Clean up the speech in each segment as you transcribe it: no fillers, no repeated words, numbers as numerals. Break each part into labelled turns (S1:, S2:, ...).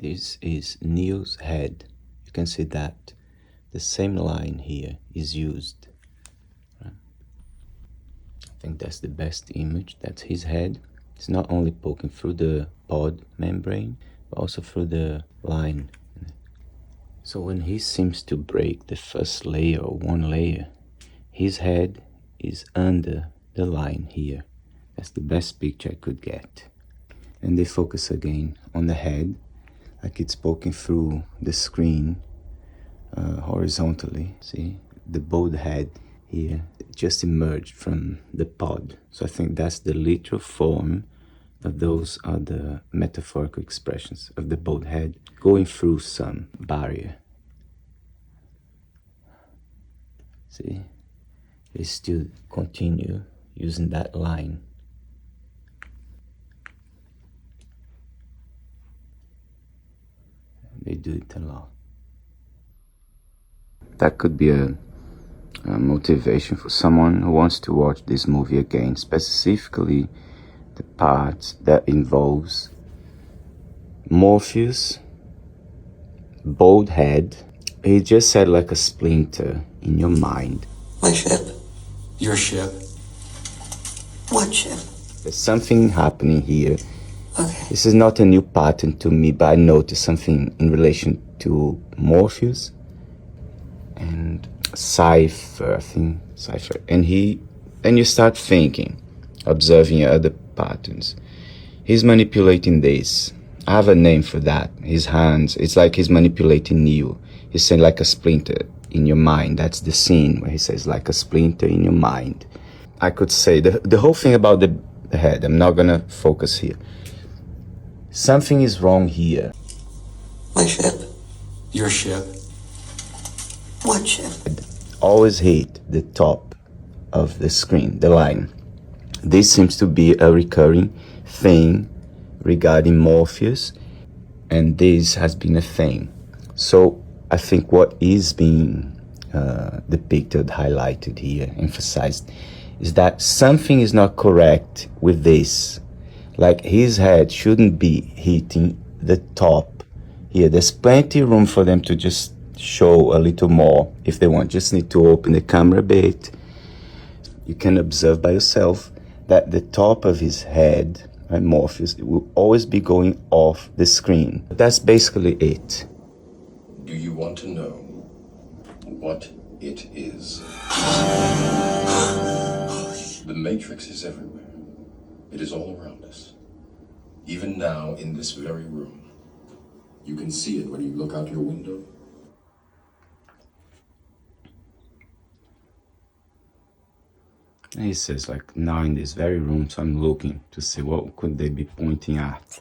S1: This is Neo's head. You can see that the same line here is used. Right? I think that's the best image. That's his head. It's not only poking through the pod membrane, but also through the line. So when he seems to break the first layer or one layer, his head is under the line here. That's the best picture I could get. And they focus again on the head, like it's poking through the screen horizontally. See, the bald head here just emerged from the pod. So I think that's the literal form of those are the metaphorical expressions of the bald head going through some barrier. See, they still continue using that line. They do it a lot. That could be a motivation for someone who wants to watch this movie again, specifically the part that involves Morpheus, bald head. He just said like a splinter in your mind.
S2: My ship.
S3: Your ship.
S2: What ship?
S1: There's something happening here.
S2: Okay.
S1: This is not a new pattern to me, but I noticed something in relation to Morpheus and Cypher, I think Cypher. And you start thinking, observing other patterns. He's manipulating this. I have a name for that. His hands, it's like he's manipulating Neo. He's saying like a splinter in your mind. That's the scene where he says like a splinter in your mind. I could say the whole thing about the head, I'm not gonna focus here. Something is wrong here.
S2: My ship.
S3: Your ship.
S2: What ship?
S1: Always hit the top of the screen, the line. This seems to be a recurring thing regarding Morpheus, and this has been a thing. So I think what is being depicted, highlighted here, emphasized, is that something is not correct with this. Like his head shouldn't be hitting the top here. There's plenty of room for them to just show a little more if they want. Just need to open the camera a bit. You can observe by yourself that the top of his head, right, Morpheus, it will always be going off the screen. That's basically it.
S4: Do you want to know what it is? The Matrix is everywhere. It is all around us. Even now, in this very room. You can see it when you look out your window.
S1: And he says, like, now in this very room, so I'm looking to see what could they be pointing at.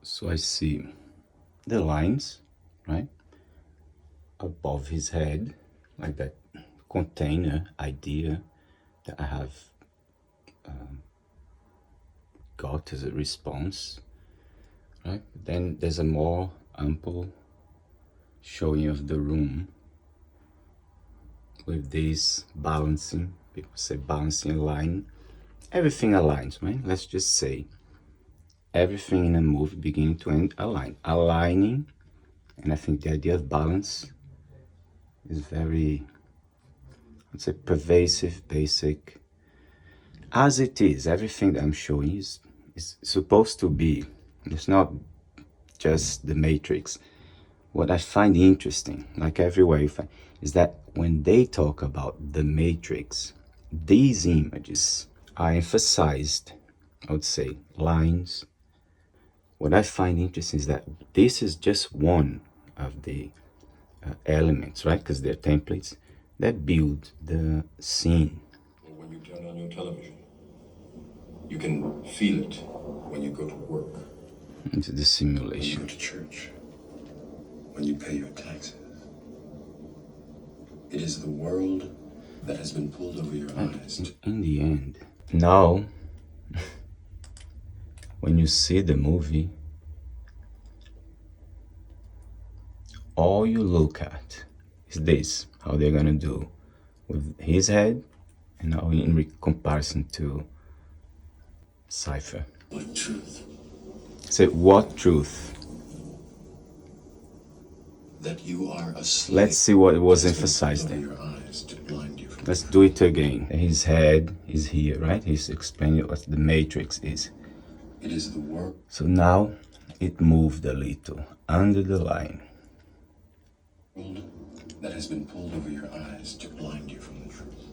S1: So I see the lines, right, above his head, like that container idea that I have got as a response, right? Then there's a more ample showing of the room with this balancing, people say balancing align, everything aligns, right? Let's just say everything in a movie beginning to end aligning, and I think the idea of balance is very, let's say, pervasive, basic, as it is. Everything that I'm showing is supposed to be. It's not just the Matrix. What I find interesting, like everywhere you find, is that when they talk about the Matrix, these images are emphasized, I would say, lines. What I find interesting is that this is just one of the elements, right? Because they're templates that build the scene.
S4: When you turn on your television, you can feel it when you go to work,
S1: Into the
S4: when you
S1: simulation.
S4: go to church, when you pay your taxes. It is the world that has been pulled over your eyes.
S1: In the end, now, when you see the movie, all you look at is this, how they're gonna do with his head, and now in comparison to cipher.
S4: What truth?
S1: Say, what truth?
S4: That you are a slave.
S1: Let's see what was
S4: has been
S1: emphasized
S4: over
S1: there.
S4: your eyes to blind you from
S1: Let's do it again. His head is here, right? He's explaining what the matrix is.
S4: It is the work
S1: So now it moved a little under the line.
S4: that has been pulled over your eyes to blind you from the truth.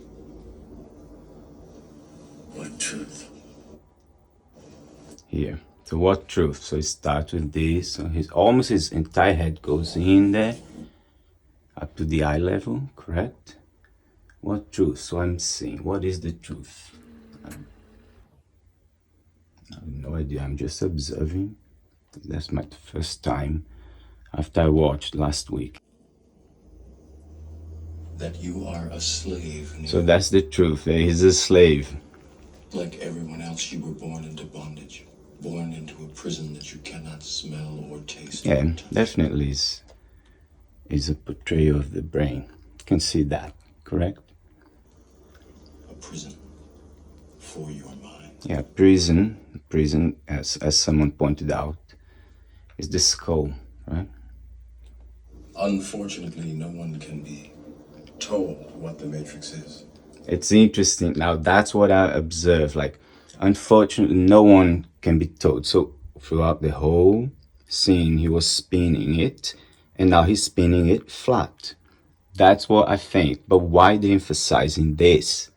S4: What truth?
S1: Here. So what truth? So it starts with this. So his entire head goes in there up to the eye level, correct? What truth? So I'm seeing. What is the truth? I have no idea. I'm just observing. That's my first time after I watched last week.
S4: That you are a slave.
S1: So that's the truth. He's a slave.
S4: Like everyone else, you were born into bondage. Born into a prison that you cannot smell or taste.
S1: Yeah,
S4: or touch.
S1: definitely is a portrayal of the brain. You can see that, correct?
S4: A prison for your mind.
S1: Yeah, prison, as someone pointed out, is the skull, right?
S4: Unfortunately, no one can be told what the Matrix is.
S1: It's interesting. Now, that's what I observed. Like, unfortunately, no one can be told. So, throughout the whole scene, he was spinning it, and now he's spinning it flat. That's what I think. But why they emphasizing this?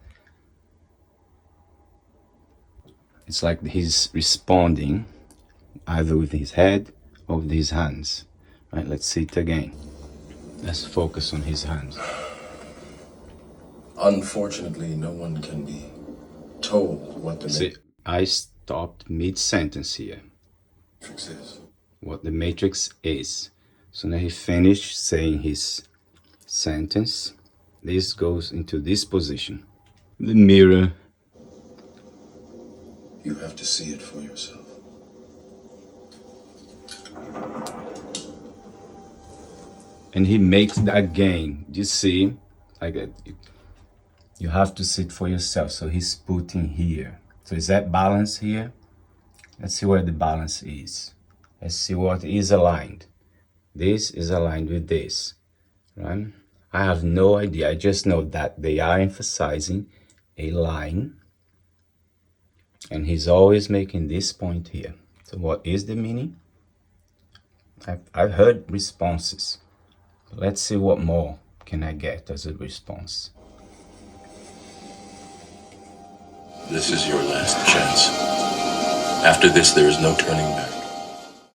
S1: It's like he's responding either with his head or with his hands. Right? Let's see it again. Let's focus on his hands.
S4: Unfortunately, no one can be told what the
S1: See, I stopped mid-sentence here.
S4: Matrix is.
S1: What the matrix is. So now he finished saying his sentence. This goes into this position. The mirror.
S4: You have to see it for yourself.
S1: And he makes that gain. You see? Like you have to see it for yourself. So he's putting here. So is that balance here? Let's see where the balance is. Let's see what is aligned. This is aligned with this, right? I have no idea. I just know that they are emphasizing a line. And he's always making this point here. So what is the meaning? I've heard responses. Let's see what more can I get as a response.
S4: This is your last chance. After this, there is no turning back.